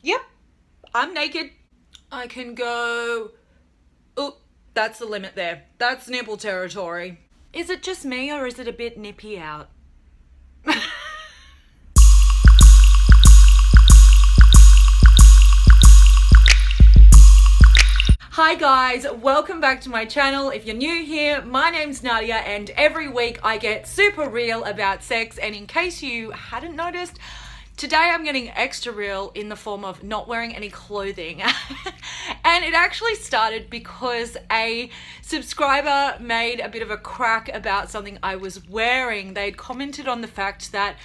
Yep, I'm naked. I can go... Oh, that's the limit there. That's nipple territory. Is it just me or is it a bit nippy out? Hi guys, welcome back to my channel. If you're new here, my name's Nadia and every week I get super real about sex, and in case you hadn't noticed, today I'm getting extra real in the form of not wearing any clothing. And it actually started because a subscriber made a bit of a crack about something I was wearing. They'd commented on the fact that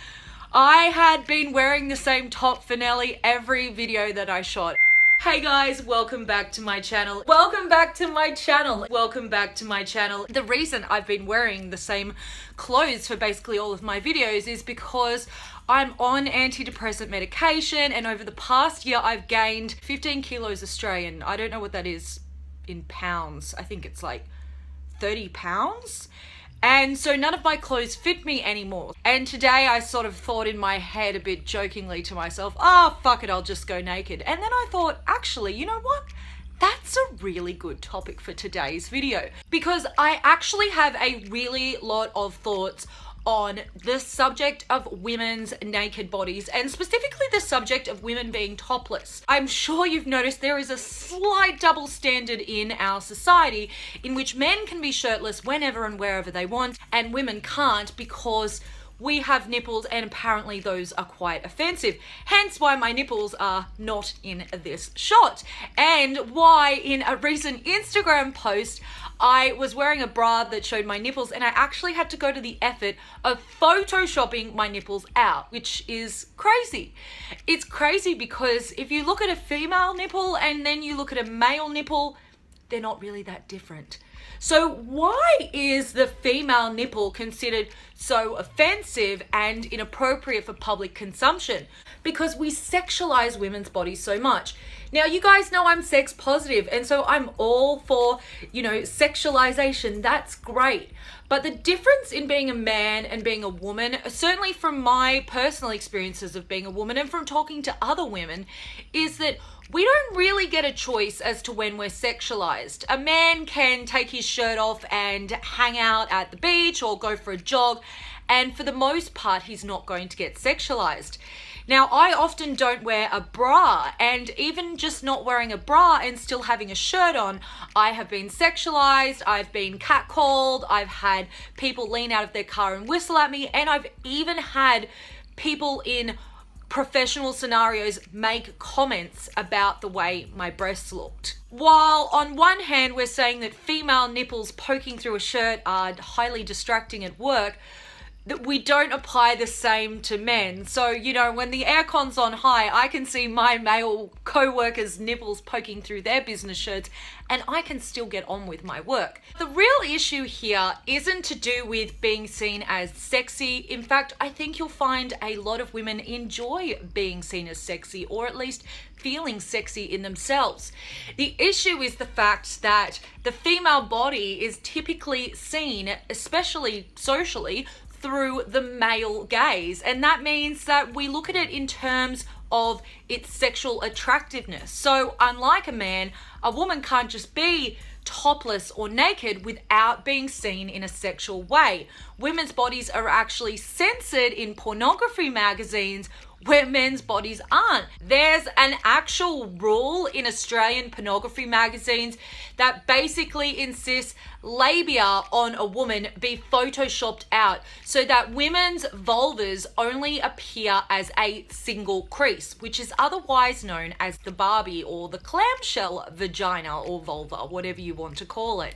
I had been wearing the same top for nearly every video that I shot. Hey guys, welcome back to my channel. Welcome back to my channel. Welcome back to my channel. The reason I've been wearing the same clothes for basically all of my videos is because I'm on antidepressant medication, and over the past year I've gained 15 kilos Australian. I don't know what that is in pounds. I think it's like 30 pounds. And so none of my clothes fit me anymore. And today I sort of thought in my head a bit jokingly to myself, fuck it, I'll just go naked. And then I thought, actually, you know what? That's a really good topic for today's video, because I actually have a really lot of thoughts on the subject of women's naked bodies, and specifically the subject of women being topless. I'm sure you've noticed there is a slight double standard in our society in which men can be shirtless whenever and wherever they want, and women can't because we have nipples, and apparently those are quite offensive. Hence why my nipples are not in this shot, and why in a recent Instagram post I was wearing a bra that showed my nipples, and I actually had to go to the effort of photoshopping my nipples out, which is crazy. It's crazy because if you look at a female nipple and then you look at a male nipple, they're not really that different. So why is the female nipple considered so offensive and inappropriate for public consumption? Because we sexualize women's bodies so much. Now, you guys know I'm sex positive, and so I'm all for, sexualization. That's great. But the difference in being a man and being a woman, certainly from my personal experiences of being a woman and from talking to other women, is that we don't really get a choice as to when we're sexualized. A man can take his shirt off and hang out at the beach or go for a jog, and for the most part, he's not going to get sexualized. Now, I often don't wear a bra, and even just not wearing a bra and still having a shirt on, I have been sexualized, I've been catcalled, I've had people lean out of their car and whistle at me, and I've even had people in professional scenarios make comments about the way my breasts looked. While on one hand we're saying that female nipples poking through a shirt are highly distracting at work, that we don't apply the same to men. So, when the aircon's on high, I can see my male co-workers' nipples poking through their business shirts, and I can still get on with my work. The real issue here isn't to do with being seen as sexy. In fact, I think you'll find a lot of women enjoy being seen as sexy, or at least feeling sexy in themselves. The issue is the fact that the female body is typically seen, especially socially, through the male gaze, and that means that we look at it in terms of its sexual attractiveness. So unlike a man, a woman can't just be topless or naked without being seen in a sexual way. Women's bodies are actually censored in pornography magazines where men's bodies aren't. There's an actual rule in Australian pornography magazines that basically insists labia on a woman be photoshopped out so that women's vulvas only appear as a single crease, which is otherwise known as the Barbie or the clamshell vagina or vulva, whatever you want to call it.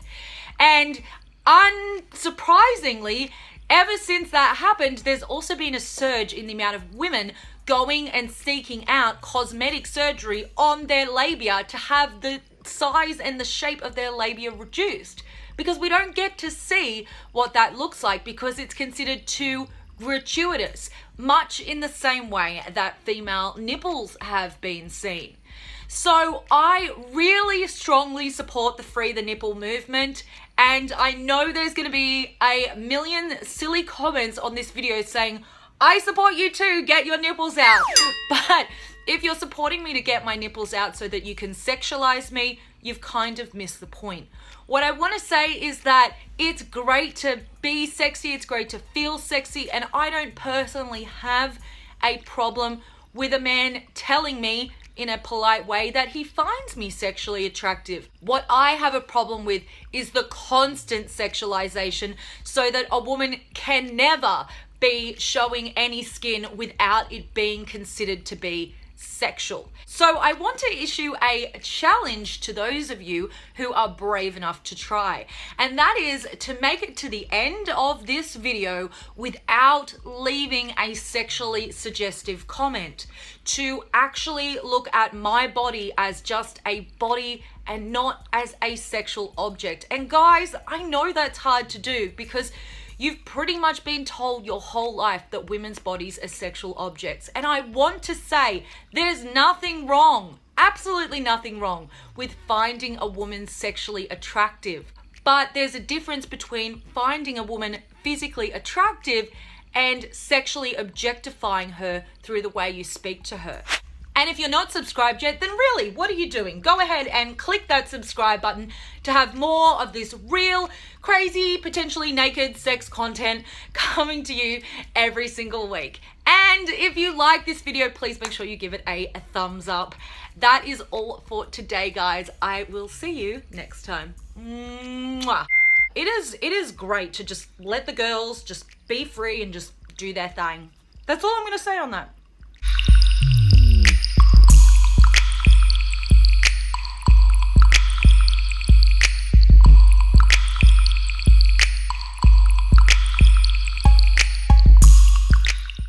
And unsurprisingly, ever since that happened, there's also been a surge in the amount of women going and seeking out cosmetic surgery on their labia to have the size and the shape of their labia reduced, because we don't get to see what that looks like because it's considered too gratuitous, much in the same way that female nipples have been seen. So I really strongly support the Free the Nipple movement, and I know there's going to be a million silly comments on this video saying, I support you too, get your nipples out. But If you're supporting me to get my nipples out so that you can sexualize me, you've kind of missed the point. What I want to say is that it's great to be sexy, it's great to feel sexy, and I don't personally have a problem with a man telling me in a polite way that he finds me sexually attractive. What I have a problem with is the constant sexualization so that a woman can never be showing any skin without it being considered to be sexual. So I want to issue a challenge to those of you who are brave enough to try, and that is to make it to the end of this video without leaving a sexually suggestive comment, to actually look at my body as just a body and not as a sexual object. And guys, I know that's hard to do because you've pretty much been told your whole life that women's bodies are sexual objects. And I want to say there's nothing wrong, absolutely nothing wrong with finding a woman sexually attractive. But there's a difference between finding a woman physically attractive and sexually objectifying her through the way you speak to her. And if you're not subscribed yet, then really, what are you doing? Go ahead and click that subscribe button to have more of this real, crazy, potentially naked sex content coming to you every single week. And if you like this video, please make sure you give it a thumbs up. That is all for today, guys. I will see you next time. Mwah. It is great to just let the girls just be free and just do their thing. That's all I'm going to say on that.